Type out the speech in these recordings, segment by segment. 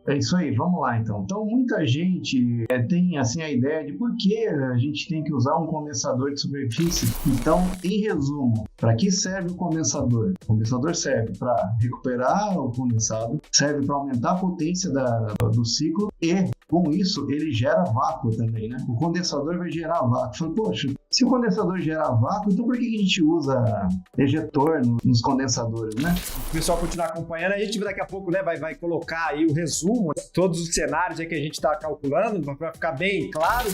É isso aí, vamos lá então. Então, muita gente tem assim a ideia de por que a gente tem que usar um condensador de superfície. Então, em resumo, para que serve o condensador? O condensador serve para recuperar o condensado, serve para aumentar a potência do ciclo e, com isso, ele gera vácuo também, né? O condensador vai gerar vácuo. Fala, poxa, se o condensador gera vácuo, então por que a gente usa ejetor nos condensadores, né? O pessoal continuar acompanhando, a gente daqui a pouco, né, vai colocar aí o resumo, todos os cenários aí que a gente está calculando, para ficar bem claro.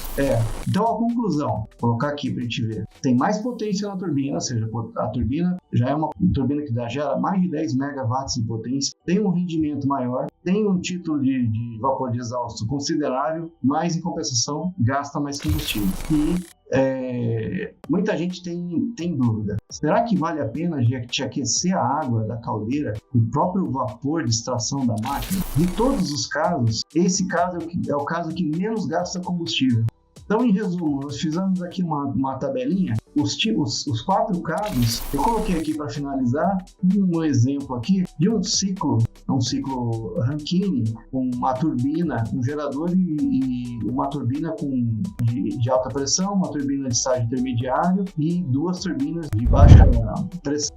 Então a conclusão, vou colocar aqui para a gente ver. Tem mais potência na turbina, ou seja, a turbina já é uma turbina que gera mais de 10 megawatts de potência, tem um rendimento maior, tem um título de vapor de exausto considerável, mas em compensação gasta mais combustível. E muita gente tem dúvida. Será que vale a pena te aquecer a água da caldeira, o próprio vapor de extração da máquina? De todos os casos, esse caso é o caso que menos gasta combustível. Então, em resumo, nós fizemos aqui uma tabelinha, os 4 casos, eu coloquei aqui para finalizar um exemplo aqui de um ciclo Rankine, com uma turbina, um gerador e uma turbina de alta pressão, uma turbina de estágio intermediário e 2 turbinas de baixa pressão.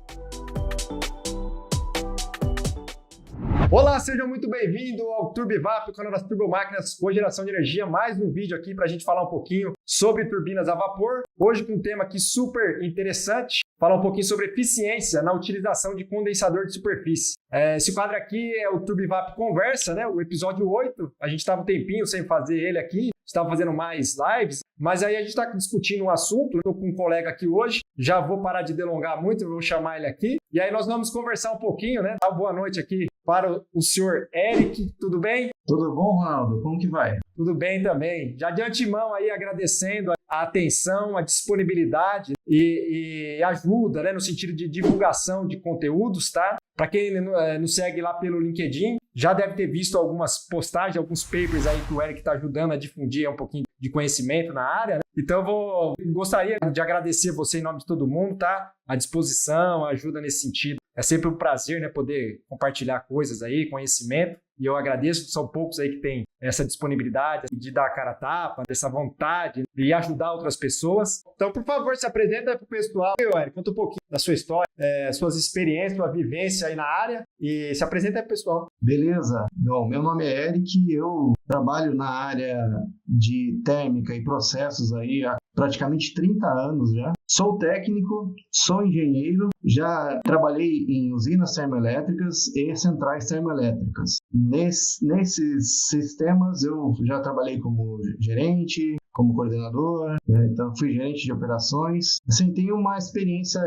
Olá, sejam muito bem-vindos ao TurbiVap, o canal das turbomáquinas com geração de energia. Mais um vídeo aqui para a gente falar um pouquinho sobre turbinas a vapor. Hoje com um tema aqui super interessante, falar um pouquinho sobre eficiência na utilização de condensador de superfície. Esse quadro aqui é o TurbiVap Conversa, né? O episódio 8. A gente estava um tempinho sem fazer ele aqui, estava fazendo mais lives, mas aí a gente está discutindo um assunto. Estou com um colega aqui hoje, já vou parar de delongar muito, vou chamar ele aqui. E aí nós vamos conversar um pouquinho, né? Dar uma boa noite aqui para o senhor Eric, tudo bem? Tudo bom, Ronaldo? Como que vai? Tudo bem também. Já de antemão aí agradecendo a atenção, a disponibilidade e ajuda, né, no sentido de divulgação de conteúdos, tá? Para quem nos segue lá pelo LinkedIn, já deve ter visto algumas postagens, alguns papers aí que o Eric está ajudando a difundir um pouquinho de conhecimento na área, né? Então gostaria de agradecer você em nome de todo mundo, tá? A disposição, a ajuda nesse sentido. É sempre um prazer, né, poder compartilhar coisas aí, conhecimento. E eu agradeço, são poucos aí que têm essa disponibilidade de dar a cara a tapa, dessa vontade e ajudar outras pessoas. Então, por favor, se apresenta para o pessoal. Eric, conta um pouquinho da sua história, suas experiências, sua vivência aí na área e se apresenta aí para o pessoal. Beleza. Bom, meu nome é Eric, eu trabalho na área de térmica e processos aí há praticamente 30 anos já. Sou técnico, sou engenheiro, já trabalhei em usinas termoelétricas e centrais termoelétricas. Nesses sistemas eu já trabalhei como gerente, como coordenador, né? Então fui gerente de operações. Assim, tenho uma experiência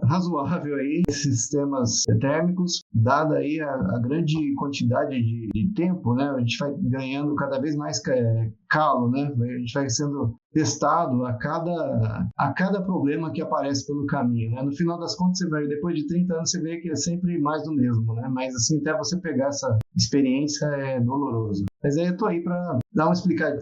razoável aí nesses sistemas térmicos, dada aí a grande quantidade de tempo, né? A gente vai ganhando cada vez mais calo, né? A gente vai sendo testado a cada problema que aparece pelo caminho, né? No final das contas, depois de 30 anos, você vê que é sempre mais do mesmo, né? Mas assim, até você pegar essa experiência é doloroso. Mas aí eu tô aí para dar uma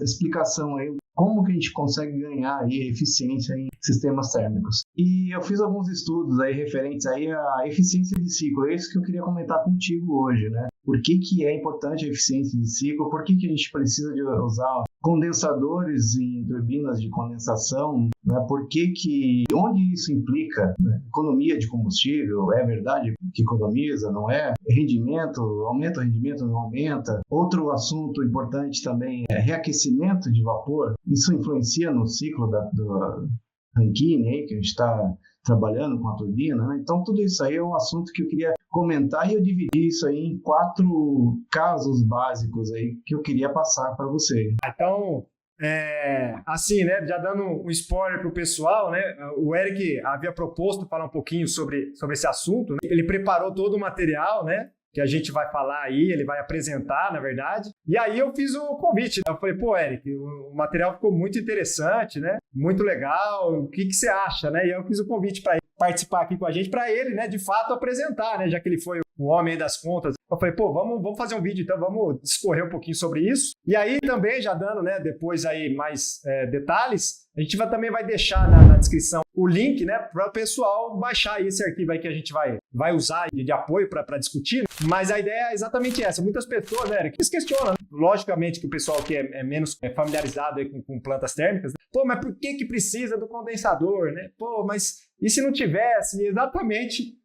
explicação aí, como que a gente consegue ganhar aí eficiência em sistemas térmicos. E eu fiz alguns estudos aí referentes aí à eficiência de ciclo, é isso que eu queria comentar contigo hoje, né? Por que é importante a eficiência de ciclo, por que a gente precisa de usar condensadores em turbinas de condensação, né? Onde isso implica, né? Economia de combustível, é verdade que economiza, não é? Rendimento, aumenta o rendimento, não aumenta? Outro assunto importante também é reaquecimento de vapor, isso influencia no ciclo do Rankine, aí, que a gente está trabalhando com a turbina, né? Então tudo isso aí é um assunto que eu queria comentar e eu dividi isso aí em 4 casos básicos aí que eu queria passar para você. Então, assim, né, já dando um spoiler para o pessoal, né, o Eric havia proposto falar um pouquinho sobre esse assunto, né? Ele preparou todo o material, né, que a gente vai falar aí, ele vai apresentar, na verdade. E aí eu fiz o convite, né? Eu falei, pô, Eric, o material ficou muito interessante, né? Muito legal, o que você acha, né? E aí eu fiz o convite para ele participar aqui com a gente, para ele, né, de fato apresentar, né, já que ele foi o homem aí das contas. Eu falei, pô, vamos fazer um vídeo, então vamos discorrer um pouquinho sobre isso. E aí também, já dando, né, depois aí mais detalhes, a gente também vai deixar na descrição o link, né, para o pessoal baixar esse arquivo aí que a gente vai usar de apoio para discutir. Mas a ideia é exatamente essa. Muitas pessoas, né, que se questionam, logicamente que o pessoal que é menos familiarizado aí com plantas térmicas, né? Pô, mas por que precisa do condensador, né? Pô, mas e se não tivesse? Exatamente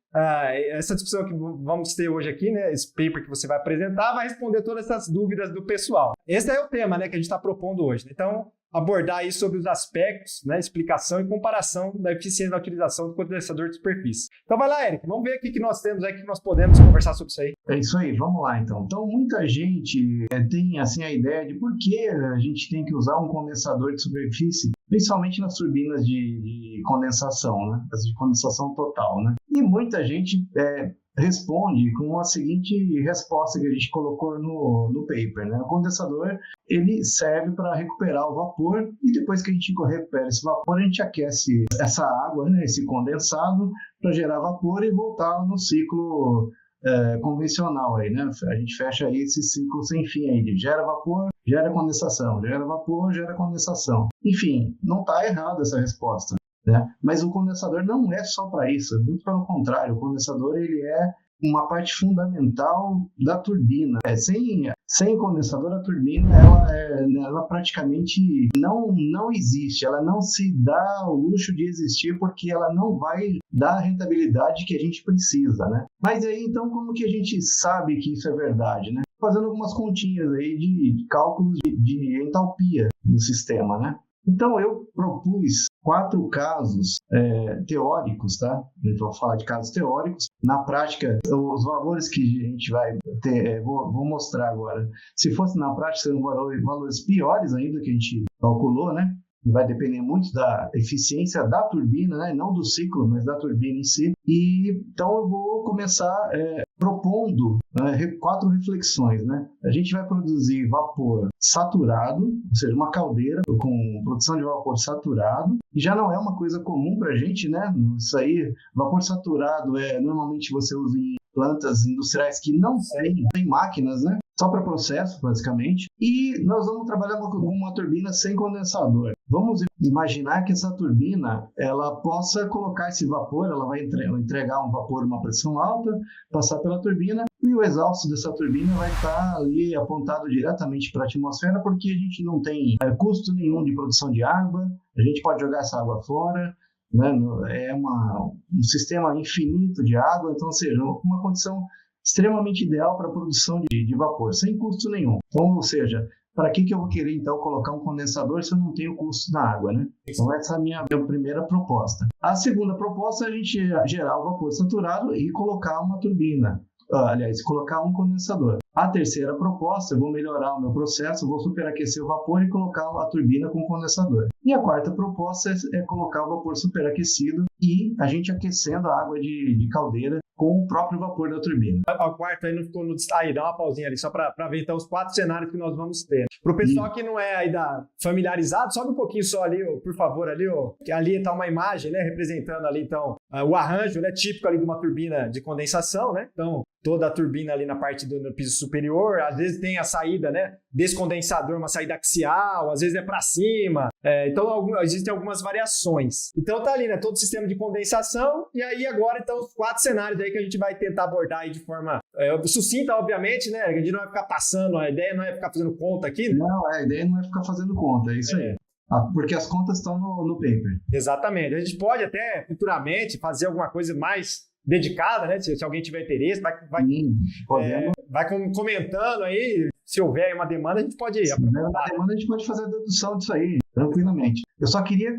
essa discussão que vamos ter hoje aqui, né? Esse paper que você vai apresentar vai responder todas essas dúvidas do pessoal. Esse é o tema, né, que a gente está propondo hoje. Então, abordar aí sobre os aspectos, né, explicação e comparação da eficiência da utilização do condensador de superfície. Então vai lá, Eric, vamos ver o que nós temos aí, que nós podemos conversar sobre isso aí. É isso aí, vamos lá então. Então muita gente tem assim a ideia de por que a gente tem que usar um condensador de superfície, principalmente nas turbinas de condensação, né, as de condensação total, né? E muita gente responde com a seguinte resposta que a gente colocou no paper, né? O condensador, ele serve para recuperar o vapor e depois que a gente recupera esse vapor, a gente aquece essa água, né, esse condensado, para gerar vapor e voltar no ciclo convencional aí, né? A gente fecha aí esse ciclo sem fim aí, de gera vapor, gera condensação, gera vapor, gera condensação. Enfim, não está errado essa resposta, né? Mas o condensador não é só para isso, muito pelo contrário, o condensador ele é uma parte fundamental da turbina. Sem condensador, a turbina ela praticamente não existe, ela não se dá o luxo de existir porque ela não vai dar a rentabilidade que a gente precisa, né? Mas aí então como que a gente sabe que isso é verdade, né? Fazendo algumas continhas aí de cálculos de entalpia do sistema, né? Então, eu propus 4 casos teóricos, tá? Eu vou falar de casos teóricos. Na prática, os valores que a gente vai ter, vou mostrar agora. Se fosse na prática, seriam valores piores ainda que a gente calculou, né? Vai depender muito da eficiência da turbina, né? Não do ciclo, mas da turbina em si. E então eu vou começar propondo 4 reflexões, né? A gente vai produzir vapor saturado, ou seja, uma caldeira com produção de vapor saturado, e já não é uma coisa comum para a gente, né? Isso aí, vapor saturado normalmente você usa em plantas industriais que não têm máquinas, né? Só para processo, basicamente. E nós vamos trabalhar com uma turbina sem condensador. Vamos imaginar que essa turbina ela possa colocar esse vapor, ela vai entregar um vapor uma pressão alta, passar pela turbina, e o exausto dessa turbina vai estar ali apontado diretamente para a atmosfera, porque a gente não tem custo nenhum de produção de água, a gente pode jogar essa água fora, né? É um sistema infinito de água, então, ou seja, uma condição extremamente ideal para a produção de vapor, sem custo nenhum. Então, ou seja, para que eu vou querer, então, colocar um condensador se eu não tenho custo na água, né? Então, essa é a minha primeira proposta. A segunda proposta é a gente gerar o vapor saturado e colocar uma turbina. Aliás, colocar um condensador. A terceira proposta, eu vou melhorar o meu processo, vou superaquecer o vapor e colocar a turbina com condensador. E a quarta proposta é colocar o vapor superaquecido e a gente aquecendo a água de caldeira com o próprio vapor da turbina. O quarto aí não ficou no... Aí, dá uma pausinha ali, só para ver então os 4 cenários que nós vamos ter. Para o pessoal que não é ainda familiarizado, sobe um pouquinho só ali, por favor, ali, que ali está uma imagem, né, representando ali, então, o arranjo, né, típico ali de uma turbina de condensação, né? Então, toda a turbina ali na parte do piso superior, às vezes tem a saída, né, desse condensador, uma saída axial, às vezes é para cima, então existem algumas variações. Então tá ali, né, todo o sistema de condensação, e aí agora então os 4 cenários aí que a gente vai tentar abordar aí de forma sucinta, obviamente, né, a gente não vai ficar passando, a ideia não é ficar fazendo conta aqui, né? Não, a ideia não é ficar fazendo conta, é isso aí. Porque as contas estão no paper. Exatamente, a gente pode até futuramente fazer alguma coisa mais dedicada, né? Se alguém tiver interesse, vai comentando aí. Se houver uma demanda, a gente pode aprofundar. Se houver uma demanda, a gente pode fazer a dedução disso aí, tranquilamente. Eu só queria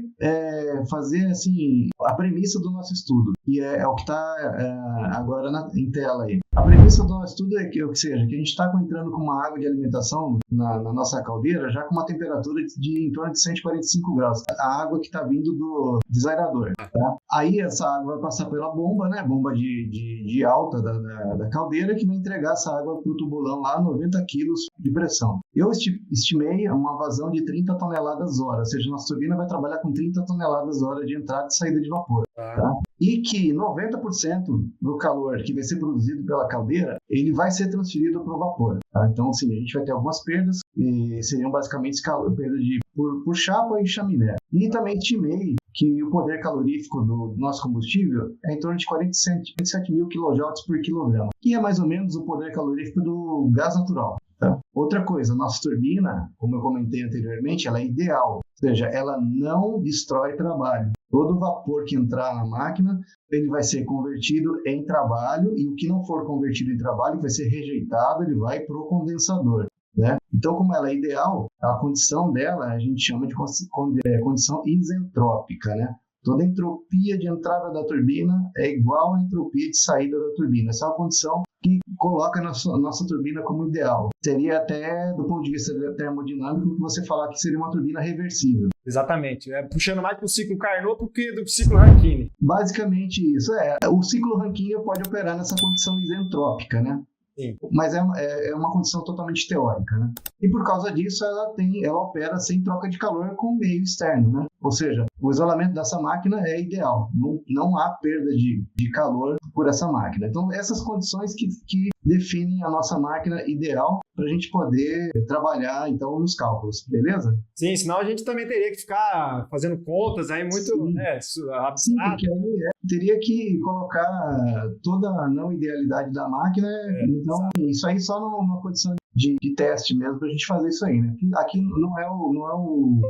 fazer assim, a premissa do nosso estudo, que é o que está agora em tela aí. A premissa do nosso estudo é que a gente está entrando com uma água de alimentação na nossa caldeira, já com uma temperatura de em torno de 145 graus. A água que está vindo do desaerador. Tá? Aí essa água vai passar pela bomba, né? Bomba de alta da caldeira, que vai entregar essa água para o tubulão lá, 90 quilos de pressão. Eu estimei uma vazão de 30 toneladas hora, ou seja, nossa turbina vai trabalhar com 30 toneladas hora de entrada e saída de vapor. Tá? e que 90% do calor que vai ser produzido pela caldeira, ele vai ser transferido para o vapor. Tá? Então, assim, a gente vai ter algumas perdas, e seriam basicamente perda por chapa e chaminé. E também estimei que o poder calorífico do nosso combustível é em torno de 47 mil kJ por quilograma, que é mais ou menos o poder calorífico do gás natural. Tá? Outra coisa, nossa turbina, como eu comentei anteriormente, ela é ideal, ou seja, ela não destrói trabalho. Todo vapor que entrar na máquina, ele vai ser convertido em trabalho, e o que não for convertido em trabalho vai ser rejeitado, ele vai para o condensador. Né? Então, como ela é ideal, a condição dela a gente chama de condição isentrópica. Né? Toda a entropia de entrada da turbina é igual à entropia de saída da turbina. Essa é uma condição que coloca a nossa turbina como ideal. Seria até, do ponto de vista termodinâmico, que você falar que seria uma turbina reversível. Exatamente. Puxando mais para o ciclo Carnot do que do ciclo Rankine. Basicamente isso. O ciclo Rankine pode operar nessa condição isentrópica, né? Sim. Mas é uma condição totalmente teórica, né? E por causa disso ela opera sem troca de calor com o meio externo, né? Ou seja, o isolamento dessa máquina é ideal, não há perda de calor por essa máquina. Então essas condições que definem a nossa máquina ideal para a gente poder trabalhar então nos cálculos, beleza? Sim, senão a gente também teria que ficar fazendo contas aí muito abstratas. Sim, porque aí teria que colocar toda a não idealidade da máquina, então isso aí só numa condição de teste mesmo para a gente fazer isso aí, né? Aqui não é o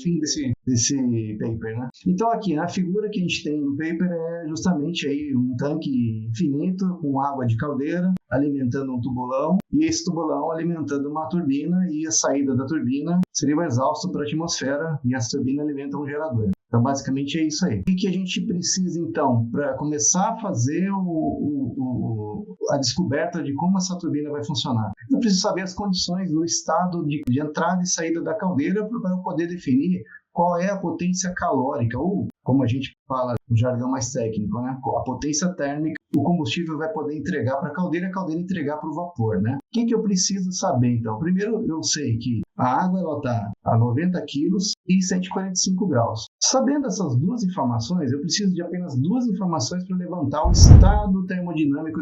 fim desse paper, né? Então aqui, a figura que a gente tem no paper é justamente aí um tanque infinito com água de caldeira alimentando um tubulão, e esse tubulão alimentando uma turbina, e a saída da turbina seria o exausto para a atmosfera, e essa turbina alimenta um gerador. Então, basicamente é isso aí. O que a gente precisa, então, para começar a fazer a descoberta de como essa turbina vai funcionar? Eu preciso saber as condições do estado de entrada e saída da caldeira para eu poder definir qual é a potência calórica, ou, como a gente fala no jargão mais técnico, né? A potência térmica o combustível vai poder entregar para a caldeira entregar para o vapor, né? O que eu preciso saber, então? Primeiro, eu sei que a água está a 90 kg e 145 graus. Sabendo essas duas informações, eu preciso de apenas duas informações para levantar o estado termodinâmico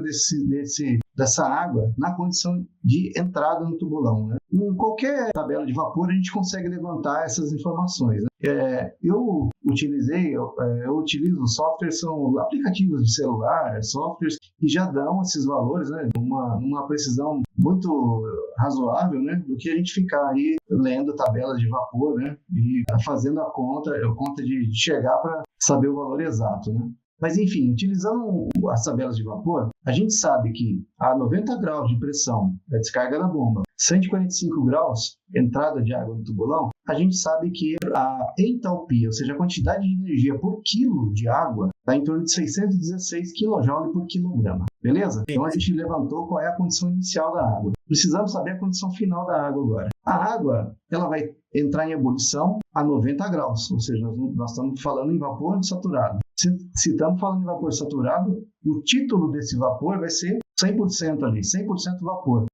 dessa água na condição de entrada no tubulão, né? Em qualquer tabela de vapor, a gente consegue levantar essas informações, né? Eu utilizo softwares, são aplicativos de celular, softwares que já dão esses valores, né, numa precisão muito razoável, né, do que a gente ficar aí lendo tabelas de vapor, né, e fazendo a conta de chegar para saber o valor exato, né. Mas, enfim, utilizando as tabelas de vapor, a gente sabe que a 90 graus de pressão da descarga da bomba, 145 graus, entrada de água no tubulão, a gente sabe que a entalpia, ou seja, a quantidade de energia por quilo de água, está em torno de 616 kJ por quilograma. Beleza? Então a gente levantou qual é a condição inicial da água. Precisamos saber a condição final da água agora. A água, ela vai entrar em ebulição a 90 graus, ou seja, nós estamos falando em vapor saturado. Se estamos falando em vapor saturado, o título desse vapor vai ser 100% ali, 100% vapor.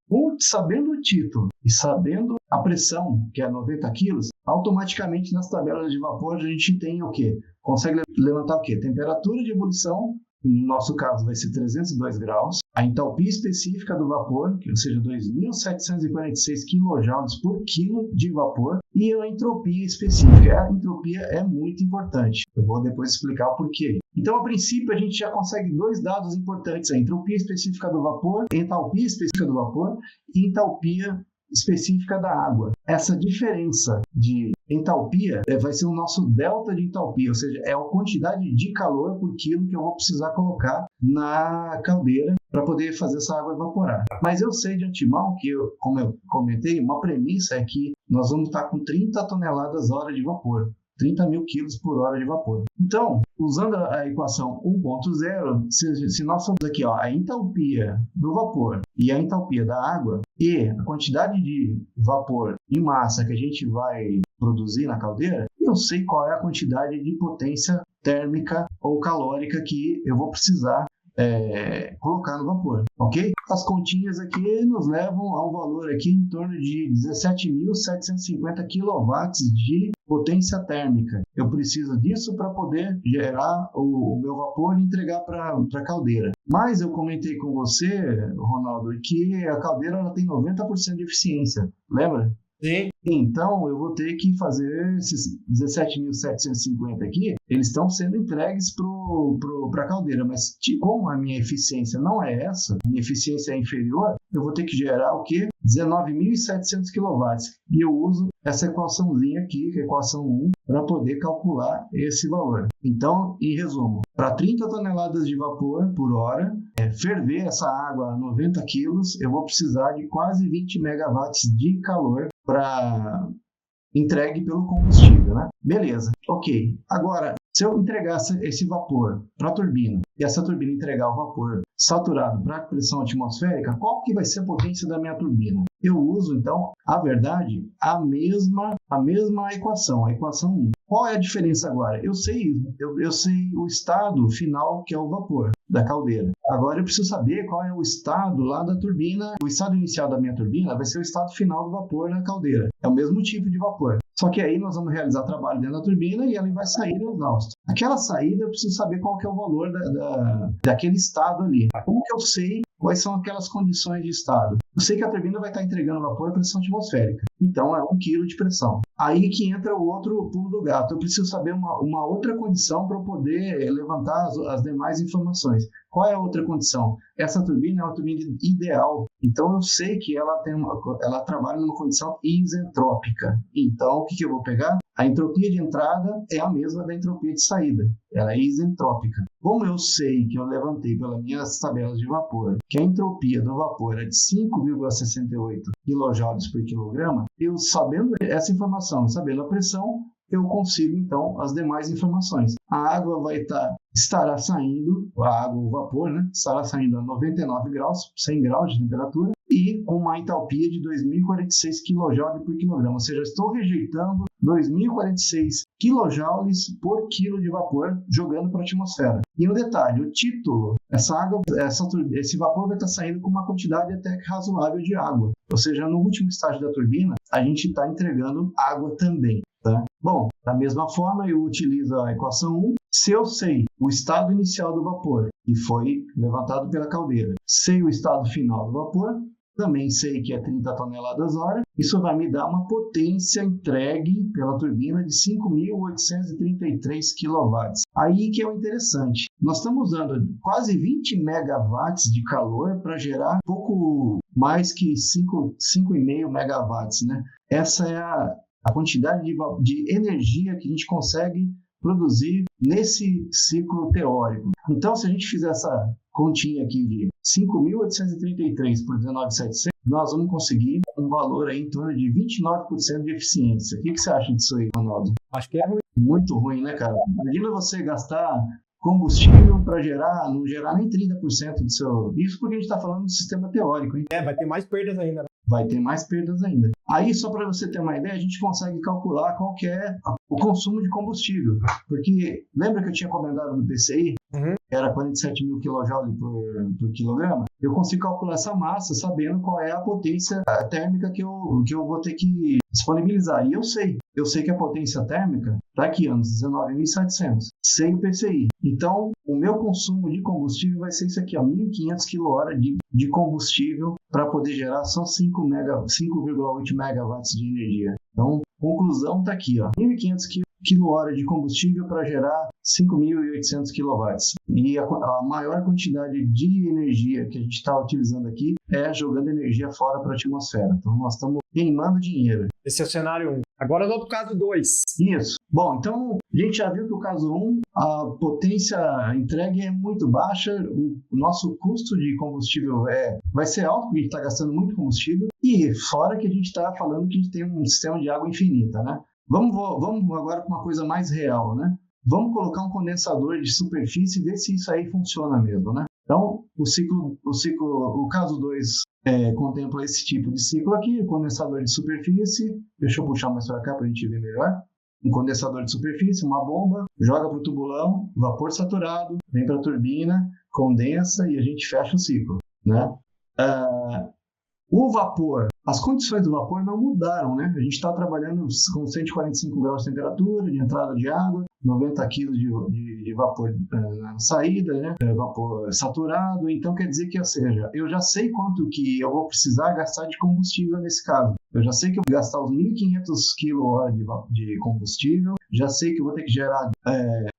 Sabendo o título e sabendo a pressão, que é 90 kg, automaticamente nas tabelas de vapor a gente tem o quê? Consegue levantar o quê? Temperatura de ebulição, no nosso caso vai ser 302 graus, a entalpia específica do vapor, ou seja, 2.746 kJ por quilo de vapor, e a entropia específica. A entropia é muito importante. Eu vou depois explicar o porquê. Então, a princípio, a gente já consegue dois dados importantes: a entropia específica do vapor, entalpia específica do vapor e entalpia específica da água. Essa diferença de entalpia vai ser o nosso delta de entalpia, ou seja, é a quantidade de calor por quilo que eu vou precisar colocar na caldeira para poder fazer essa água evaporar. Mas eu sei de antemão que, como eu comentei, uma premissa é que nós vamos estar com 30 toneladas hora de vapor. 30 mil quilos por hora de vapor. Então, usando a equação 1.0, se nós formos aqui a entalpia do vapor e a entalpia da água e a quantidade de vapor em massa que a gente vai produzir na caldeira, eu sei qual é a quantidade de potência térmica ou calórica que eu vou precisar colocar no vapor, ok? as continhas aqui nos levam a um valor aqui em torno de 17.750 kW de potência térmica. Eu preciso disso para poder gerar o meu vapor e entregar para a caldeira. Mas eu comentei com você, Ronaldo, que a caldeira ela tem 90% de eficiência. Lembra? Sim. Então, eu vou ter que fazer esses 17.750 aqui, eles estão sendo entregues para a caldeira, mas como a minha eficiência não é essa, minha eficiência é inferior, eu vou ter que gerar o quê? 19.700 kW. E eu uso essa equaçãozinha aqui, que é a equação 1, para poder calcular esse valor. Então, em resumo, para 30 toneladas de vapor por hora, ferver essa água a 90 kg, eu vou precisar de quase 20 megawatts de calor para entregue pelo combustível, né? Beleza, ok. Agora, se eu entregasse esse vapor para a turbina e essa turbina entregar o vapor saturado para a pressão atmosférica, qual que vai ser a potência da minha turbina? Eu uso, então, a mesma equação, a equação 1. Qual é a diferença agora? Eu sei o estado final, que é o vapor da caldeira. Agora eu preciso saber qual é o estado lá da turbina. O estado inicial da minha turbina vai ser o estado final do vapor na caldeira. É o mesmo tipo de vapor. Só que aí nós vamos realizar trabalho dentro da turbina e ela vai sair no exausto. Aquela saída eu preciso saber qual que é o valor daquele estado ali. Como que eu sei quais são aquelas condições de estado? Eu sei que a turbina vai estar entregando vapor a pressão atmosférica. Então é 1 kg de pressão. Aí que entra o outro pulo do gato. Eu preciso saber uma outra condição para eu poder levantar as demais informações. Qual é a outra condição? Essa turbina é uma turbina ideal. Então eu sei que ela trabalha numa condição isentrópica. Então o que eu vou pegar? A entropia de entrada é a mesma da entropia de saída. Ela é isentrópica. Como eu sei que eu levantei pelas minhas tabelas de vapor que a entropia do vapor é de 5,68 kJ por quilograma, eu sabendo essa informação, sabendo a pressão, eu consigo então as demais informações. A água estará saindo, o vapor, né, estará saindo a 99 graus, 100 graus de temperatura, e com uma entalpia de 2.046 kJ por quilograma. Ou seja, estou rejeitando 2.046 kJ por quilo de vapor jogando para a atmosfera. E um detalhe, o título, esse vapor vai estar saindo com uma quantidade até que razoável de água. Ou seja, no último estágio da turbina, a gente está entregando água também. Tá? Bom, da mesma forma, eu utilizo a equação 1. Se eu sei o estado inicial do vapor, que foi levantado pela caldeira, sei o estado final do vapor, também sei que é 30 toneladas hora, isso vai me dar uma potência entregue pela turbina de 5.833 kW. Aí que é o interessante, nós estamos usando quase 20 megawatts de calor para gerar pouco mais que 5,5 megawatts, né? Essa é a quantidade de energia que a gente consegue produzir nesse ciclo teórico. Então, se a gente fizer essa continha aqui de 5.833 por 19.700, nós vamos conseguir um valor aí em torno de 29% de eficiência. O que você acha disso aí, Ronaldo? Acho que é ruim. Muito ruim, né, cara? Imagina você gastar combustível para não gerar nem 30% do seu... Isso porque a gente está falando do sistema teórico, hein? Vai ter mais perdas ainda, né? Vai ter mais perdas ainda. Aí, só para você ter uma ideia, a gente consegue calcular qual que é o consumo de combustível. Porque lembra que eu tinha comentado do PCI? Uhum. Que era 47.000 kJ por quilograma? Eu consigo calcular essa massa sabendo qual é a potência térmica que eu vou ter que disponibilizar. E eu sei que a potência térmica está aqui, anos 19.700. Sei o PCI. Então, o meu consumo de combustível vai ser isso aqui, 1.500 kWh de combustível para poder gerar só 5,8 megawatts de energia. Então, conclusão está aqui, 1.500 kWh de combustível para gerar 5.800 kW. E a maior quantidade de energia que a gente está utilizando aqui é jogando energia fora para a atmosfera. Então, nós estamos queimando dinheiro. Esse é o cenário 1. Agora, no outro caso 2. Isso. Bom, então, a gente já viu que o caso 1, a potência entregue é muito baixa, o nosso custo de combustível vai ser alto, porque a gente está gastando muito combustível, e fora que a gente está falando que a gente tem um sistema de água infinita, né? Vamos agora para uma coisa mais real, né? Vamos colocar um condensador de superfície e ver se isso aí funciona mesmo, né? Então, o caso 2 contempla esse tipo de ciclo aqui, condensador de superfície. Deixa eu puxar mais para cá para a gente ver melhor. Um condensador de superfície, uma bomba, joga para o tubulão, vapor saturado, vem para a turbina, condensa e a gente fecha o ciclo, né? O vapor, as condições do vapor não mudaram, né? A gente está trabalhando com 145 graus de temperatura, de entrada de água, 90 kg de vapor na saída, né? Vapor saturado. Então, quer dizer que, ou seja, eu já sei quanto que eu vou precisar gastar de combustível nesse caso. Eu já sei que eu vou gastar os 1.500 kWh de combustível, já sei que eu vou ter que gerar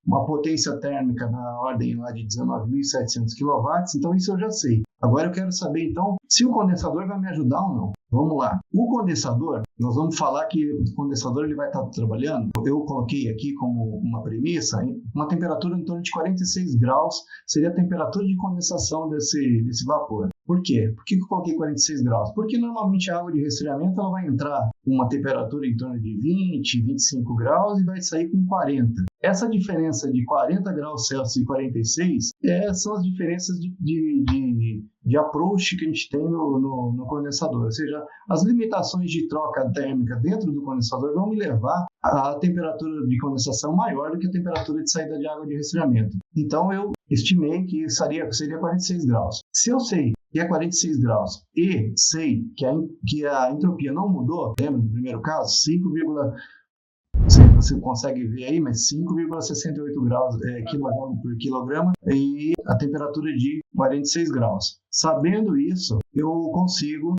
uma potência térmica na ordem lá de 19.700 kW, então isso eu já sei. Agora eu quero saber, então, se o condensador vai me ajudar ou não. Vamos lá. O condensador, nós vamos falar que o condensador ele vai estar trabalhando, eu coloquei aqui como uma premissa, uma temperatura em torno de 46 graus seria a temperatura de condensação desse vapor. Por quê? Por que eu coloquei 46 graus? Porque normalmente a água de resfriamento ela vai entrar com uma temperatura em torno de 20, 25 graus e vai sair com 40. Essa diferença de 40 graus Celsius e 46 são as diferenças de approach que a gente tem no condensador. Ou seja, as limitações de troca térmica dentro do condensador vão me levar a temperatura de condensação maior do que a temperatura de saída de água de resfriamento. Então, eu estimei que seria 46 graus. Se eu sei que é 46 graus e sei que a entropia não mudou, lembra do primeiro caso? Você consegue ver aí, mas 5,68 graus kJ por quilograma e a temperatura de 46 graus. Sabendo isso, eu consigo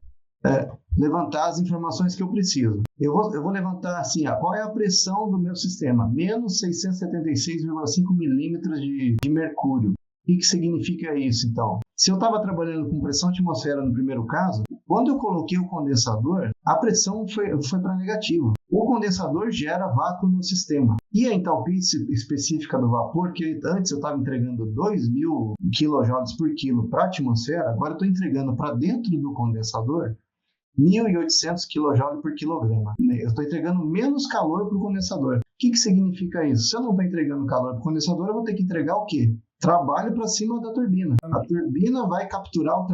levantar as informações que eu preciso. Eu vou levantar assim, qual é a pressão do meu sistema? Menos 676,5 milímetros de mercúrio. O que significa isso, então? Se eu estava trabalhando com pressão atmosfera no primeiro caso, quando eu coloquei o condensador, a pressão foi para negativo. O condensador gera vácuo no sistema. E a entalpia específica do vapor, que antes eu estava entregando 2.000 kJ por quilo para a atmosfera, agora eu estou entregando para dentro do condensador 1.800 kJ por quilograma. Eu estou entregando menos calor para o condensador. O que significa isso? Se eu não estou entregando calor para o condensador, eu vou ter que entregar o quê? Trabalho para cima da turbina. A turbina vai capturar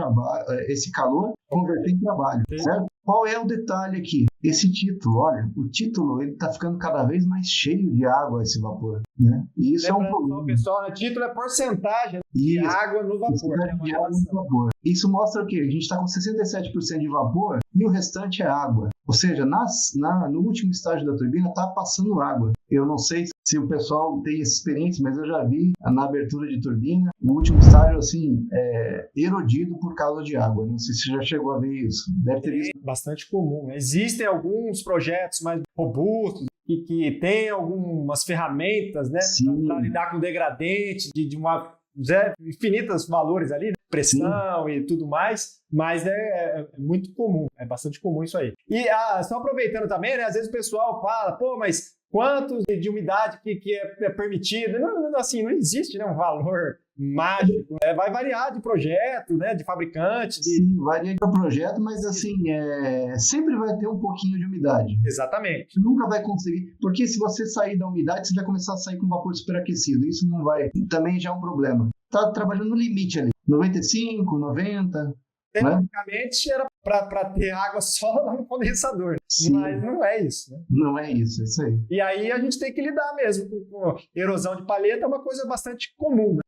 esse calor e converter em trabalho, certo? Qual é o detalhe aqui? Esse título, olha, o título ele está ficando cada vez mais cheio de água, esse vapor, né? E isso é um problema. Pessoal, o título é porcentagem de água no vapor. De água no vapor. Isso mostra o quê? A gente está com 67% de vapor e o restante é água. Ou seja, no último estágio da turbina está passando água. Eu não sei se o pessoal tem essa experiência, mas eu já vi na abertura de turbina, o último estágio assim, erodido por causa de água. Não sei se você já chegou a ver isso. Deve ter visto. Bastante comum. Existem alguns projetos mais robustos que têm algumas ferramentas, né, para lidar com degradante de infinitos valores ali, né? Pressão Sim. e tudo mais, mas é muito comum, é bastante comum isso aí. E só aproveitando também, né, às vezes o pessoal fala, mas quantos de umidade que é permitido? Não, assim, não existe, né, um valor mágico, né? Vai variar de projeto, né, de fabricante. Sim, varia de projeto, mas assim, sempre vai ter um pouquinho de umidade. Exatamente. Você nunca vai conseguir, porque se você sair da umidade, você vai começar a sair com vapor superaquecido, isso não vai, também já é um problema. Está trabalhando no limite ali, 95, 90... Tecnicamente era para ter água só no condensador, Sim. Mas não é isso, né? Não é isso, é isso aí. E aí a gente tem que lidar mesmo com erosão de palheta, é uma coisa bastante comum, né?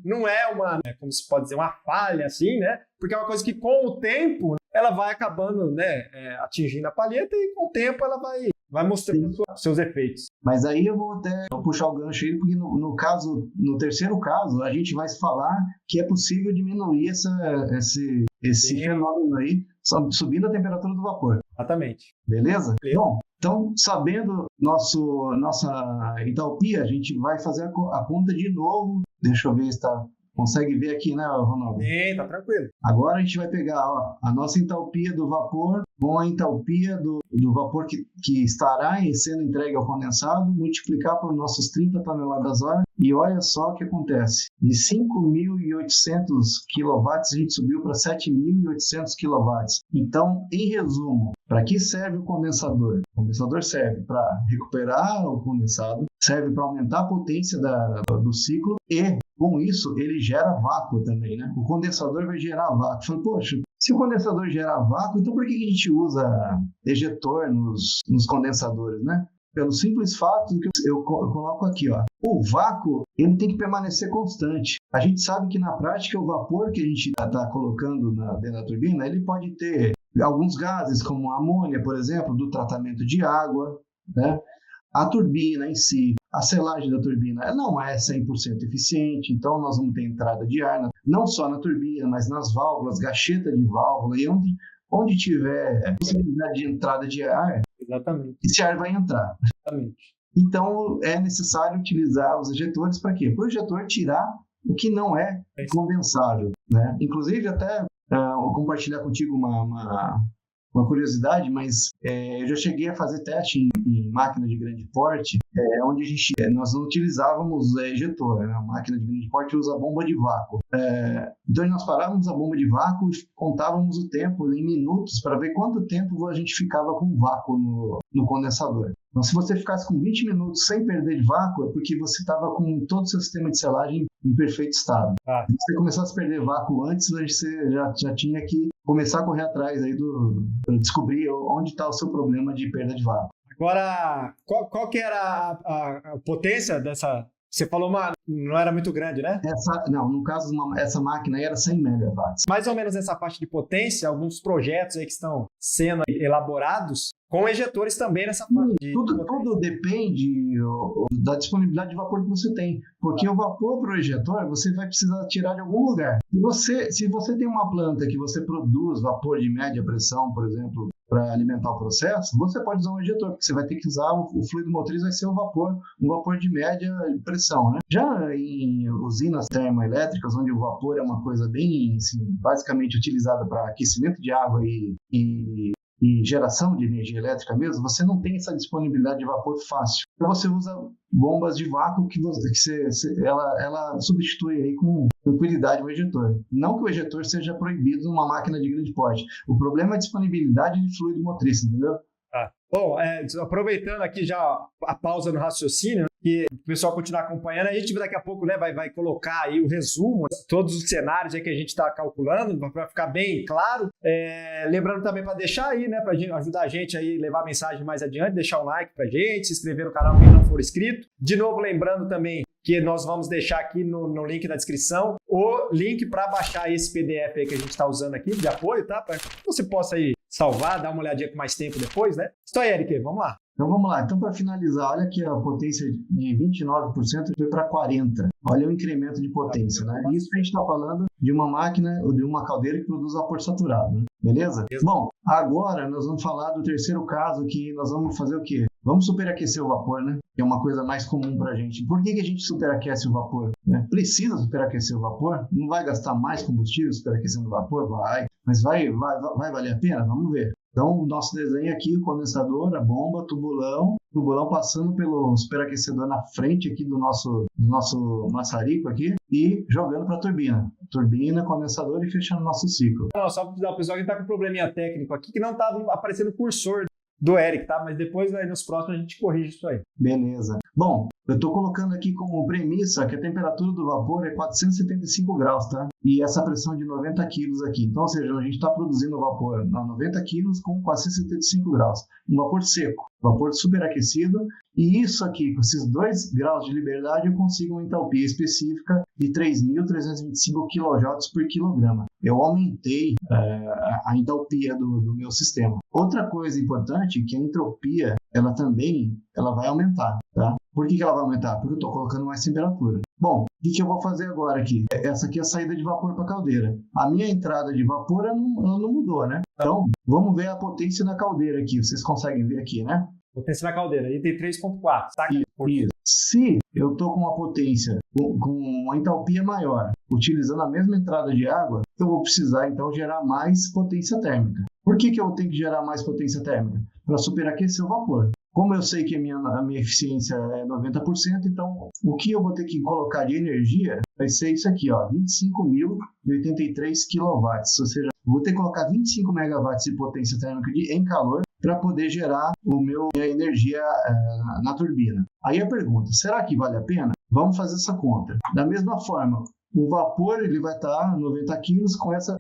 Não é como se pode dizer, uma falha assim, né? Porque é uma coisa que com o tempo ela vai acabando, né, atingindo a palheta e com o tempo ela vai mostrando seus efeitos. Mas aí eu vou puxar o gancho aí, porque no terceiro caso, a gente vai falar que é possível diminuir esse fenômeno aí, subindo a temperatura do vapor. Exatamente. Beleza? Bom, então, sabendo nossa entalpia, a gente vai fazer a conta de novo. Deixa eu ver se consegue ver aqui, né, Ronaldo? Sim, tá tranquilo. Agora a gente vai pegar a nossa entalpia do vapor com a entalpia do vapor que estará sendo entregue ao condensado, multiplicar por nossos 30 toneladas hora e olha só o que acontece. De 5.800 kW a gente subiu para 7.800 kW. Então, em resumo, para que serve o condensador? O condensador serve para recuperar o condensado, serve para aumentar a potência do ciclo e com isso, ele gera vácuo também, né? O condensador vai gerar vácuo. Falei, poxa, se o condensador gera vácuo, então por que a gente usa ejetor nos condensadores, né? Pelo simples fato que eu coloco aqui, ó, o vácuo ele tem que permanecer constante. A gente sabe que na prática o vapor que a gente está colocando dentro da turbina, ele pode ter alguns gases, como a amônia, por exemplo, do tratamento de água, né? A turbina em si, a selagem da turbina, ela não é 100% eficiente, então nós vamos ter entrada de ar, não só na turbina, mas nas válvulas, gacheta de válvula, e onde tiver possibilidade de entrada de ar, exatamente, esse ar vai entrar. Exatamente. Então, é necessário utilizar os ejetores para quê? Para o ejetor tirar o que não é condensável, né? Inclusive, até vou compartilhar contigo uma curiosidade, mas eu já cheguei a fazer teste em máquina de grande porte, onde nós não utilizávamos ejetor, né? A máquina de grande porte usa bomba de vácuo. Então nós parávamos a bomba de vácuo e contávamos o tempo em minutos para ver quanto tempo a gente ficava com vácuo no condensador. Então, se você ficasse com 20 minutos sem perder de vácuo, é porque você estava com todo o seu sistema de selagem em perfeito estado. Se você começasse a perder vácuo antes, você já tinha que começar a correr atrás aí para descobrir onde está o seu problema de perda de vácuo. Agora, qual que era a potência dessa? Você falou não era muito grande, né? No caso, essa máquina aí era 100 megawatts. Mais ou menos essa parte de potência, alguns projetos aí que estão sendo elaborados com ejetores também nessa parte. Tudo depende da disponibilidade de vapor que você tem. Porque o vapor para o ejetor, você vai precisar tirar de algum lugar. Se você tem uma planta que você produz vapor de média pressão, por exemplo, para alimentar o processo, você pode usar um ejetor, porque você vai ter que usar o fluido motriz, vai ser um vapor de média pressão, né? Já em usinas termoelétricas, onde o vapor é uma coisa bem, assim, basicamente utilizada para aquecimento de água e geração de energia elétrica mesmo, você não tem essa disponibilidade de vapor fácil. Então você usa bombas de vácuo ela substitui aí com tranquilidade o ejetor. Não que o ejetor seja proibido numa máquina de grande porte. O problema é a disponibilidade de fluido motriz, entendeu? Bom, aproveitando aqui já a pausa no raciocínio, que o pessoal continuar acompanhando, a gente daqui a pouco, né, vai colocar aí o resumo, todos os cenários aí que a gente está calculando, para ficar bem claro. Lembrando também para deixar aí, né, para ajudar a gente aí levar a mensagem mais adiante, deixar um like para a gente, se inscrever no canal quem não for inscrito. De novo, lembrando também que nós vamos deixar aqui no link da descrição o link para baixar esse PDF aí que a gente está usando aqui de apoio, tá? Para que você possa aí salvar, dar uma olhadinha com mais tempo depois, né? Isso aí, Eric, vamos lá. Então vamos lá. Então, para finalizar, olha aqui a potência de 29% foi para 40%. Olha o incremento de potência, né? Isso a gente está falando de uma máquina ou de uma caldeira que produz vapor saturado, né? Beleza? Bom, agora nós vamos falar do terceiro caso, que nós vamos fazer o quê? Vamos superaquecer o vapor, né? Que é uma coisa mais comum para a gente. Por que a gente superaquece o vapor? Né? Precisa superaquecer o vapor? Não vai gastar mais combustível superaquecendo o vapor? Vai. Mas vai valer a pena? Vamos ver. Então, o nosso desenho aqui, o condensador, a bomba, tubulão passando pelo superaquecedor na frente aqui do nosso maçarico aqui e jogando para a turbina. Turbina, condensador e fechando o nosso ciclo. Não, só para avisar o pessoal que está com um probleminha técnico aqui, que não está aparecendo o cursor do Eric, tá? Mas depois, aí, nos próximos, a gente corrige isso aí. Beleza. Bom, eu estou colocando aqui como premissa que a temperatura do vapor é 475 graus, tá? E essa pressão é de 90 quilos aqui. Então, ou seja, a gente está produzindo vapor a 90 quilos com 475 graus. Um vapor seco, vapor superaquecido. E isso aqui, com esses 2 graus de liberdade, eu consigo uma entalpia específica de 3.325 kJ por quilograma. Eu aumentei a entalpia do meu sistema. Outra coisa importante é que a entropia, ela vai aumentar, tá? Por que ela vai aumentar? Porque eu estou colocando mais temperatura. Bom, o que eu vou fazer agora aqui? Essa aqui é a saída de vapor para a caldeira. A minha entrada de vapor ela não mudou, né? Então, vamos ver a potência da caldeira aqui. Vocês conseguem ver aqui, né? Potência na caldeira, aí tem 3.4, tá? Isso. Se eu estou com uma potência, com uma entalpia maior, utilizando a mesma entrada de água, eu vou precisar, então, gerar mais potência térmica. Por que eu tenho que gerar mais potência térmica? Para superaquecer o vapor. Como eu sei que a minha eficiência é 90%, então o que eu vou ter que colocar de energia vai ser isso aqui, ó, 25.083 kW. Ou seja, eu vou ter que colocar 25 megawatts de potência térmica em calor para poder gerar minha energia na turbina. Aí a pergunta, será que vale a pena? Vamos fazer essa conta. Da mesma forma, O vapor ele vai estar 90 quilos com essa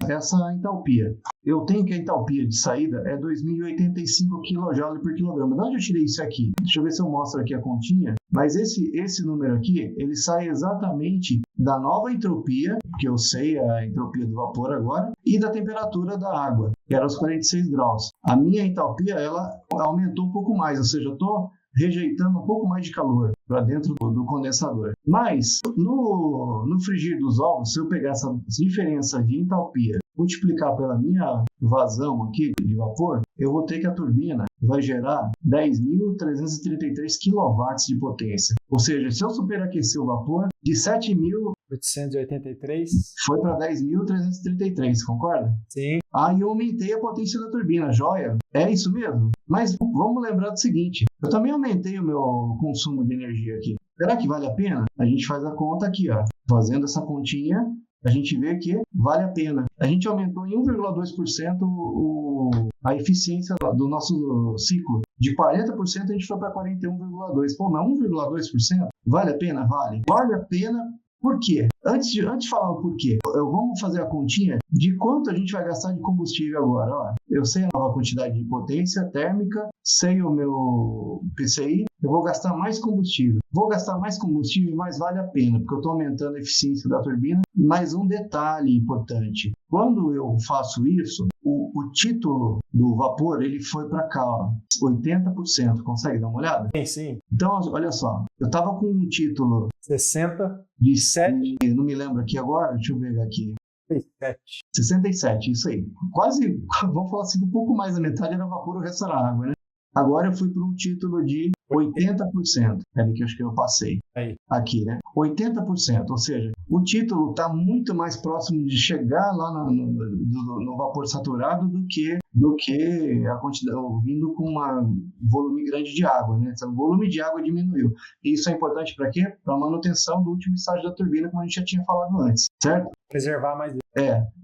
entalpia. Eu tenho que a entalpia de saída é 2.085 kJ por quilograma. De onde eu tirei isso aqui? Deixa eu ver se eu mostro aqui a continha. Mas esse número aqui, ele sai exatamente da nova entropia, que eu sei a entropia do vapor agora, e da temperatura da água, que era os 46 graus. A minha entalpia, ela aumentou um pouco mais, ou seja, eu estou rejeitando um pouco mais de calor para dentro do condensador. Mas, no frigir dos ovos, se eu pegar essa diferença de entalpia, multiplicar pela minha vazão aqui de vapor, eu vou ter que a turbina vai gerar 10.333 kW de potência. Ou seja, se eu superaquecer o vapor, de 7.883 foi para 10.333, concorda? Sim. Aí eu aumentei a potência da turbina, joia? É isso mesmo? Mas vamos lembrar do seguinte, eu também aumentei o meu consumo de energia aqui. Será que vale a pena? A gente faz a conta aqui, ó. Fazendo essa continha, a gente vê que vale a pena. A gente aumentou em 1,2% a eficiência do nosso ciclo. De 40% a gente foi para 41,2%. Pô, mas 1,2% vale a pena? Vale. Vale a pena. Por quê? Antes de falar o porquê, vamos fazer a continha de quanto a gente vai gastar de combustível agora. Ó, eu sei a nova quantidade de potência térmica, sei o meu PCI, eu vou gastar mais combustível. Vou gastar mais combustível, mas vale a pena, porque eu estou aumentando a eficiência da turbina. Mais um detalhe importante. Quando eu faço isso, o título do vapor ele foi para cá, ó, 80%. Consegue dar uma olhada? Sim. Então, olha só. Eu estava com um título 67. Não me lembro aqui agora, deixa eu ver aqui. 67. 67, isso aí. Quase, vamos falar assim, um pouco mais da metade era vapor, o resto era água, né? Agora eu fui para um título de 80%. É ali que eu acho que eu passei. Aí. Aqui, né? 80%, ou seja, o título está muito mais próximo de chegar lá no vapor saturado do que a quantidade, vindo com um volume grande de água, né? Então, o volume de água diminuiu. E isso é importante para quê? Para a manutenção do último estágio da turbina, como a gente já tinha falado antes, certo? Preservar mais.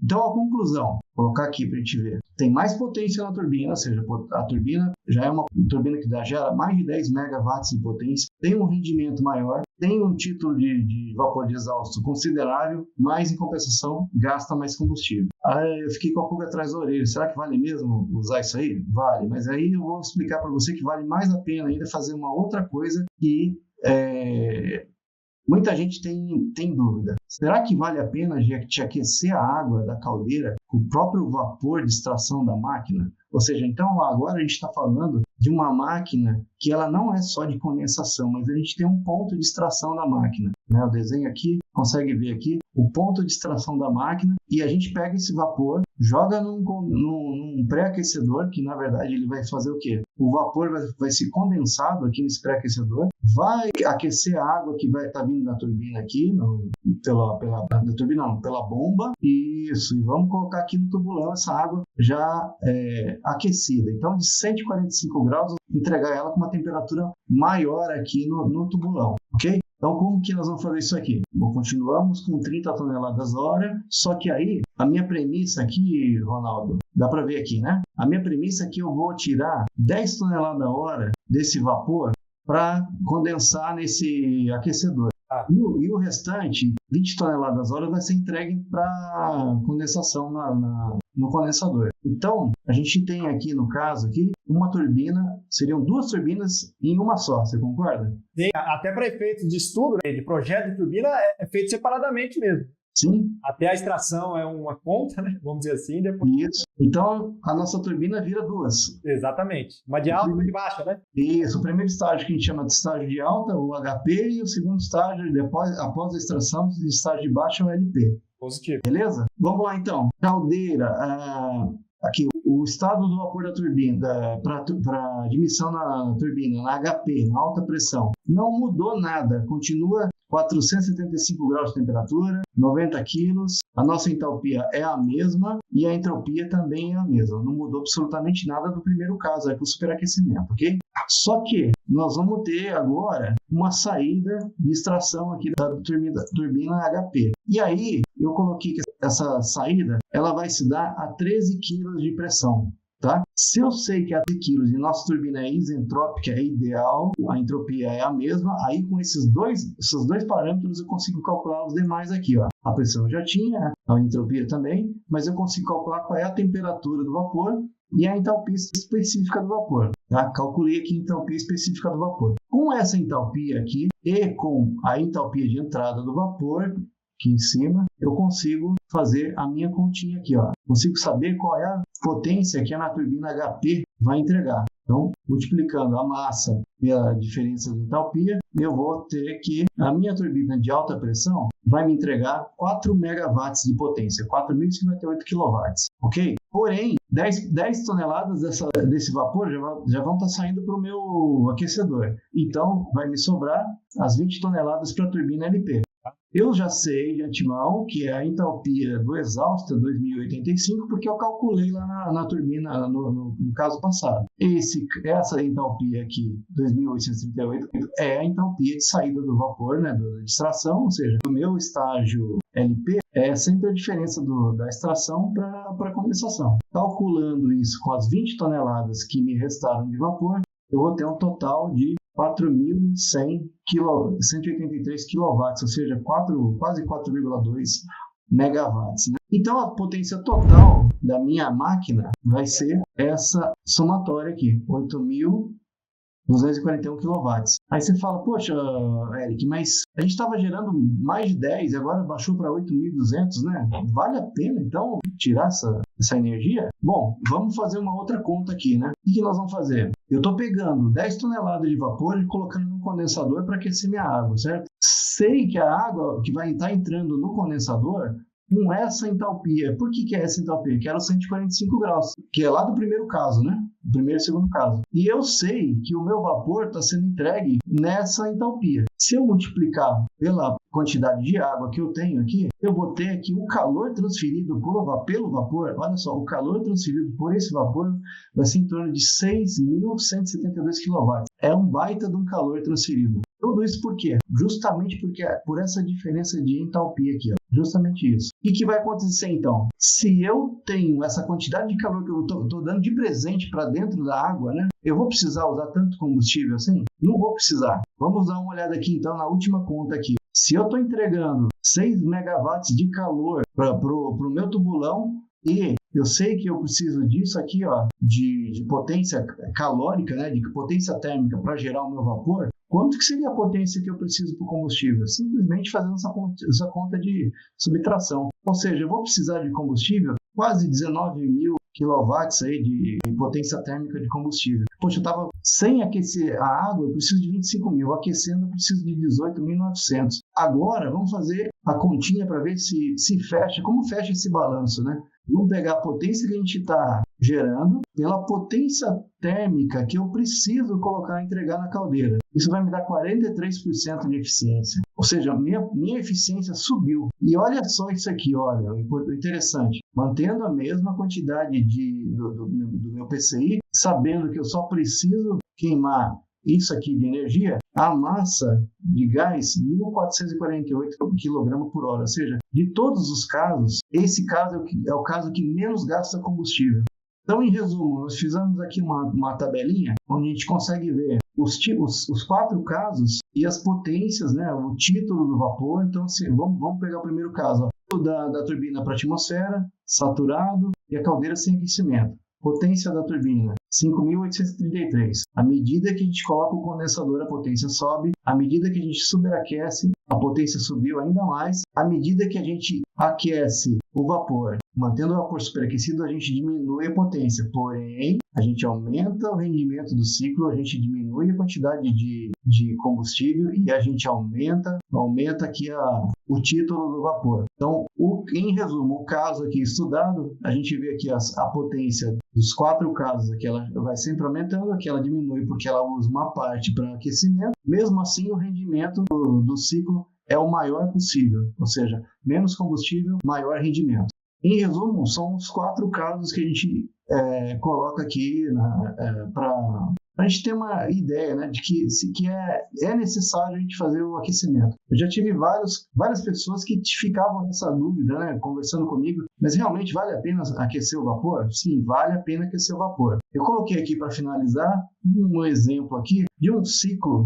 Então a conclusão, vou colocar aqui para a gente ver. Tem mais potência na turbina, ou seja, a turbina já é uma turbina que gera mais de 10 megawatts de potência, tem um rendimento maior, tem um título de vapor de exausto considerável, mas em compensação gasta mais combustível. Aí eu fiquei com a pulga atrás da orelha. Será que vale mesmo usar isso aí? Vale, mas aí eu vou explicar para você que vale mais a pena ainda fazer uma outra coisa que muita gente tem dúvida. Será que vale a pena te aquecer a água da caldeira com o próprio vapor de extração da máquina? Ou seja, então agora a gente está falando de uma máquina que ela não é só de condensação, mas a gente tem um ponto de extração da máquina, né? O desenho aqui, consegue ver aqui, o ponto de extração da máquina, e a gente pega esse vapor, joga num pré-aquecedor, que na verdade ele vai fazer o quê? O vapor vai ser condensado aqui nesse pré-aquecedor, vai aquecer a água que vai estar vindo da turbina aqui, pela bomba, isso, e vamos colocar aqui no tubulão essa água já aquecida. Então, de 145 graus, entregar ela com uma temperatura maior aqui no tubulão, ok? Então, como que nós vamos fazer isso aqui? Bom, continuamos com 30 toneladas hora, só que aí, a minha premissa aqui, Ronaldo, dá para ver aqui, né? A minha premissa é que eu vou tirar 10 toneladas hora desse vapor para condensar nesse aquecedor. E o restante, 20 toneladas hora, vai ser entregue para condensação no condensador. Então, a gente tem aqui, no caso, aqui, uma turbina, seriam duas turbinas em uma só, você concorda? Sim, até para efeitos de estudo, de projeto de turbina, é feito separadamente mesmo. Sim. Até a extração é uma conta, né? Vamos dizer assim. Depois... Isso. Então, a nossa turbina vira duas. Exatamente. Uma de alta e uma de baixa, né? Isso. O primeiro estágio que a gente chama de estágio de alta, o HP, e o segundo estágio, após a extração, de estágio de baixa, o LP. Positivo. Beleza? Vamos lá, então. Caldeira. Aqui, o estado do vapor da turbina, para admissão na turbina, na HP, na alta pressão, não mudou nada. Continua 475 graus de temperatura, 90 quilos, a nossa entalpia é a mesma e a entropia também é a mesma. Não mudou absolutamente nada do primeiro caso, com o superaquecimento, ok? Só que nós vamos ter agora uma saída de extração aqui da turbina HP. E aí, eu coloquei que essa saída, ela vai se dar a 13 kg de pressão, tá? Se eu sei que a 13 kg e nossa turbina é isentrópica, é ideal, a entropia é a mesma, aí com esses dois parâmetros eu consigo calcular os demais aqui. Ó. A pressão eu já tinha, a entropia também, mas eu consigo calcular qual é a temperatura do vapor e a entalpia específica do vapor. Tá? Calculei aqui a entalpia específica do vapor. Com essa entalpia aqui e com a entalpia de entrada do vapor, aqui em cima, eu consigo fazer a minha continha aqui, ó. Consigo saber qual é a potência que a turbina HP vai entregar. Então, multiplicando a massa pela diferença de entalpia, eu vou ter que a minha turbina de alta pressão vai me entregar 4 megawatts de potência, 4.058 kW, ok? Porém, 10 toneladas desse vapor já vão estar saindo para o meu aquecedor. Então, vai me sobrar as 20 toneladas para a turbina LP. Eu já sei de antemão que a entalpia do exausto é 2085, porque eu calculei lá na turbina no caso passado. Essa entalpia aqui, 2838, é a entalpia de saída do vapor, né, da extração, ou seja, do meu estágio LP, é sempre a diferença da extração para a condensação. Calculando isso com as 20 toneladas que me restaram de vapor, eu vou ter um total de 4.183 kW, ou seja, quase 4,2 megawatts. Né? Então, a potência total da minha máquina vai ser essa somatória aqui, 8.241 kW. Aí você fala, poxa, Eric, mas a gente estava gerando mais de 10 e agora baixou para 8.200, né? Vale a pena, então, tirar essa energia? Bom, vamos fazer uma outra conta aqui, né? O que nós vamos fazer? Eu estou pegando 10 toneladas de vapor e colocando no condensador para aquecer minha água, certo? Sei que a água que vai estar entrando no condensador com essa entalpia. Por que é essa entalpia? Que era os 145 graus, que é lá do primeiro caso, né? Do primeiro e segundo caso. E eu sei que o meu vapor está sendo entregue nessa entalpia. Se eu multiplicar pela quantidade de água que eu tenho aqui, eu vou ter aqui o calor transferido pelo vapor. Olha só, o calor transferido por esse vapor vai ser em torno de 6.172 kW. É um baita de um calor transferido. Tudo isso por quê? Justamente por essa diferença de entalpia aqui. Ó. Justamente isso. O que vai acontecer então? Se eu tenho essa quantidade de calor que eu estou dando de presente para dentro da água, né? Eu vou precisar usar tanto combustível assim? Não vou precisar. Vamos dar uma olhada aqui então na última conta aqui. Se eu estou entregando 6 megawatts de calor para o meu tubulão e eu sei que eu preciso disso aqui, ó, de potência calórica, né, de potência térmica para gerar o meu vapor, quanto que seria a potência que eu preciso para o combustível? Simplesmente fazendo essa conta de subtração. Ou seja, eu vou precisar de combustível quase 19.000 quilowatts aí de potência térmica de combustível. Poxa, eu estava sem aquecer a água, eu preciso de 25.000. Aquecendo, eu preciso de 18.900. Agora, vamos fazer a continha para ver se fecha. Como fecha esse balanço, né? Vamos pegar a potência que a gente está gerando pela potência térmica que eu preciso colocar e entregar na caldeira. Isso vai me dar 43% de eficiência. Ou seja, minha eficiência subiu. E olha só isso aqui, olha, o interessante. Mantendo a mesma quantidade do meu PCI, sabendo que eu só preciso queimar isso aqui de energia, a massa de gás 1.448 kg por hora. Ou seja, de todos os casos, esse caso é o caso que menos gasta combustível. Então, em resumo, nós fizemos aqui uma tabelinha onde a gente consegue ver os 4 casos e as potências, né, o título do vapor. Então, assim, vamos pegar o primeiro caso, ó, da turbina para a atmosfera, saturado, e a caldeira sem aquecimento. Potência da turbina, 5.833. À medida que a gente coloca o condensador, a potência sobe. À medida que a gente superaquece, a potência subiu ainda mais. À medida que a gente aquece o vapor, mantendo o vapor superaquecido, a gente diminui a potência. Porém, a gente aumenta o rendimento do ciclo, a gente diminui a quantidade de combustível e a gente aumenta aqui o título do vapor. Então, em resumo, o caso aqui estudado, a gente vê aqui a potência dos 4 casos, aqui ela vai sempre aumentando, aqui ela diminui porque ela usa uma parte para aquecimento. Mesmo assim, o rendimento do ciclo é o maior possível, ou seja, menos combustível, maior rendimento. Em resumo, são os 4 casos que a gente coloca aqui para a gente ter uma ideia, né, de que é necessário a gente fazer o aquecimento. Eu já tive várias pessoas que ficavam nessa dúvida, né, conversando comigo, Mas realmente vale a pena aquecer o vapor? Sim, vale a pena aquecer o vapor. Eu coloquei aqui para finalizar um exemplo aqui de um ciclo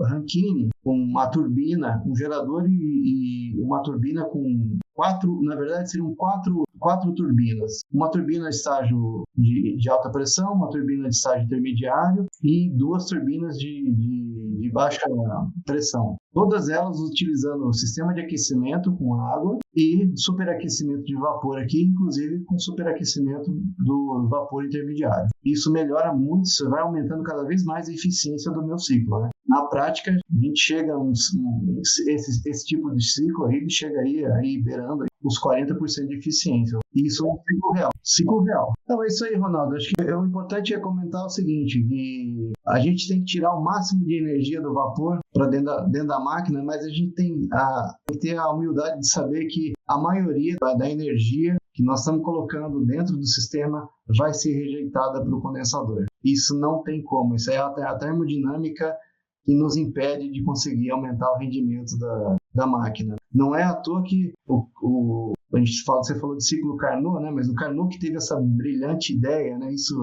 Rankine com uma turbina, um gerador e uma turbina com quatro, na verdade seriam quatro turbinas. Uma turbina de estágio de alta pressão, uma turbina de estágio intermediário e duas turbinas de baixa pressão. Todas elas utilizando o sistema de aquecimento com água e superaquecimento de vapor aqui, inclusive com superaquecimento do vapor intermediário. Isso melhora muito, isso vai aumentando cada vez mais a eficiência do meu ciclo, né? Na prática, a gente chega esse tipo de ciclo aí, ele chega aí beirando os 40% de eficiência. Isso é um ciclo real. Ciclo real. Então é isso aí, Ronaldo. Acho que o importante é comentar o seguinte, que a gente tem que tirar o máximo de energia do vapor para dentro da máquina, mas a gente tem que ter a humildade de saber que a maioria da energia que nós estamos colocando dentro do sistema vai ser rejeitada para o condensador. Isso não tem como. Isso é a termodinâmica que nos impede de conseguir aumentar o rendimento da máquina. Não é à toa que você falou de ciclo Carnot, né? Mas o Carnot que teve essa brilhante ideia, né? Isso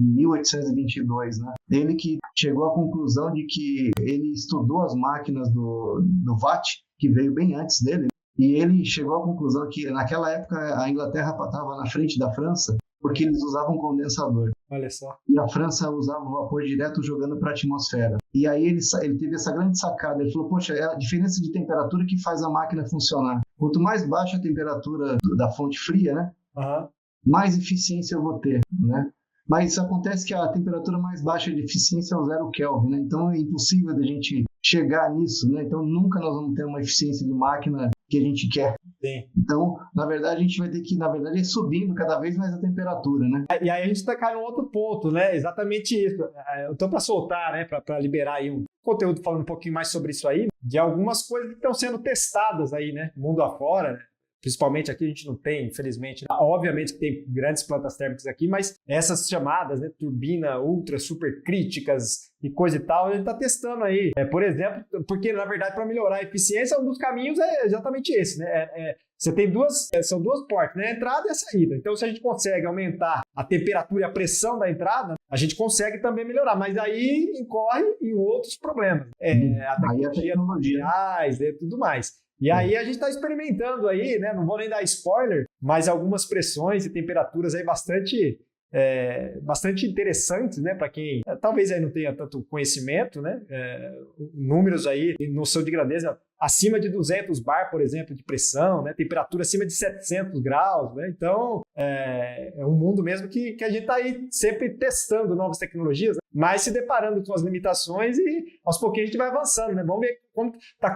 em 1822, né? Ele que chegou à conclusão de que ele estudou as máquinas do Watt, que veio bem antes dele, e ele chegou à conclusão que naquela época a Inglaterra estava na frente da França porque eles usavam condensador. Olha só. E a França usava o vapor direto jogando para a atmosfera. E aí ele teve essa grande sacada. Ele falou, poxa, é a diferença de temperatura que faz a máquina funcionar. Quanto mais baixa a temperatura da fonte fria, né? Mais eficiência eu vou ter, né? Mas acontece que a temperatura mais baixa de eficiência é o 0 Kelvin, né? Então é impossível da gente chegar nisso, né? Então nunca nós vamos ter uma eficiência de máquina que a gente quer. Sim. Então, na verdade, a gente vai ter que, ir subindo cada vez mais a temperatura, né? E aí a gente está caindo em outro ponto, né? Exatamente isso. Eu estou para soltar, né? Para liberar aí um conteúdo falando um pouquinho mais sobre isso aí, de algumas coisas que estão sendo testadas aí, né? Mundo afora, né? Principalmente aqui a gente não tem, infelizmente, obviamente que tem grandes plantas térmicas aqui, mas essas chamadas, né, turbina ultra super críticas e coisa e tal, a gente está testando aí. Por exemplo, porque na verdade para melhorar a eficiência, um dos caminhos é exatamente esse, né? Você tem são duas portas, né? A entrada e a saída. Então se a gente consegue aumentar a temperatura e a pressão da entrada, a gente consegue também melhorar, mas aí incorre em outros problemas. A tecnologia materiais e tudo mais. E aí a gente está experimentando aí, né? Não vou nem dar spoiler, mas algumas pressões e temperaturas aí bastante interessantes, né? Para quem talvez aí não tenha tanto conhecimento, né? Números aí, noção de grandeza, acima de 200 bar, por exemplo, de pressão, né? Temperatura acima de 700 graus, né? Então, é um mundo mesmo que a gente está aí sempre testando novas tecnologias, né? Mas se deparando com as limitações e aos pouquinhos a gente vai avançando, né? Vamos ver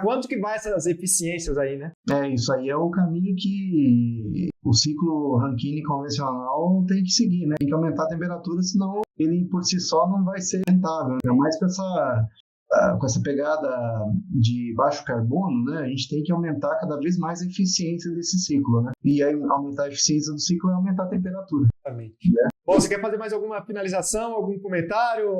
quanto que vai essas eficiências aí, né? Isso aí é o caminho que o ciclo Rankine convencional tem que seguir, né? Tem que aumentar a temperatura, senão ele por si só não vai ser rentável. Ainda mais com essa pegada de baixo carbono, né, a gente tem que aumentar cada vez mais a eficiência desse ciclo, né? E aí aumentar a eficiência do ciclo é aumentar a temperatura. Exatamente. Bom, você quer fazer mais alguma finalização, algum comentário,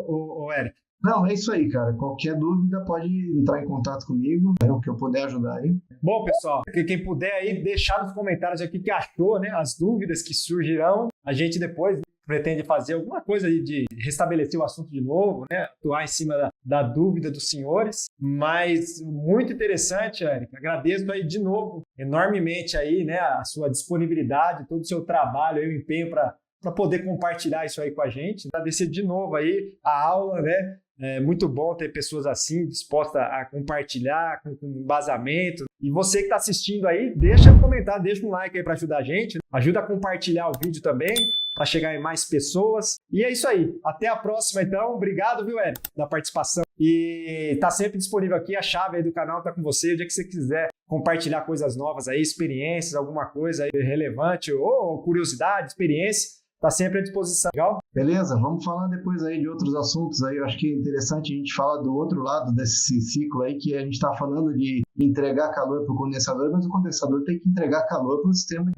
Eric? Não, é isso aí, cara. Qualquer dúvida pode entrar em contato comigo, o que eu puder ajudar aí. Bom, pessoal, quem puder aí deixar nos comentários aqui o que achou, né? As dúvidas que surgirão, a gente depois pretende fazer alguma coisa aí de restabelecer o assunto de novo, né? Atuar em cima da dúvida dos senhores, mas muito interessante, Eric. Agradeço aí de novo enormemente aí, né? A sua disponibilidade, todo o seu trabalho, aí, o empenho para poder compartilhar isso aí com a gente. Agradecer de novo aí a aula, né? É muito bom ter pessoas assim dispostas a compartilhar com embasamento. E você que está assistindo aí, deixa um comentário, deixa um like aí para ajudar a gente. Ajuda a compartilhar o vídeo também, para chegar em mais pessoas. E é isso aí. Até a próxima, então. Obrigado, viu, Eric, da participação. E tá sempre disponível aqui, a chave aí do canal tá com você. O dia que você quiser compartilhar coisas novas aí, experiências, alguma coisa aí relevante ou curiosidade, experiência, tá sempre à disposição. Legal? Beleza, vamos falar depois aí de outros assuntos aí. Eu acho que é interessante a gente falar do outro lado desse ciclo aí, que a gente está falando de entregar calor para o condensador, mas o condensador tem que entregar calor para o sistema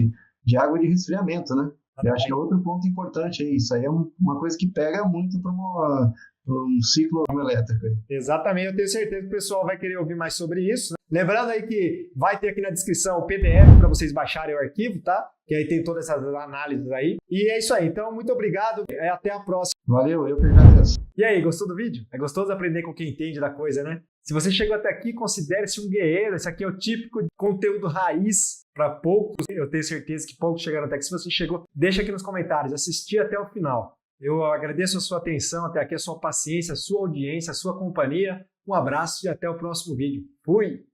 de água de resfriamento, né? Eu acho que é outro ponto importante aí. Isso aí é uma coisa que pega muito para um ciclo elétrico. Exatamente, eu tenho certeza que o pessoal vai querer ouvir mais sobre isso, né? Lembrando aí que vai ter aqui na descrição o PDF para vocês baixarem o arquivo, tá? Que aí tem todas essas análises aí. E é isso aí. Então, muito obrigado e até a próxima. Valeu, eu que agradeço. E aí, gostou do vídeo? É gostoso aprender com quem entende da coisa, né? Se você chegou até aqui, considere-se um guerreiro. Esse aqui é o típico conteúdo raiz para poucos. Eu tenho certeza que poucos chegaram até aqui. Se você chegou, deixa aqui nos comentários. Assisti até o final. Eu agradeço a sua atenção até aqui, a sua paciência, a sua audiência, a sua companhia. Um abraço e até o próximo vídeo. Fui!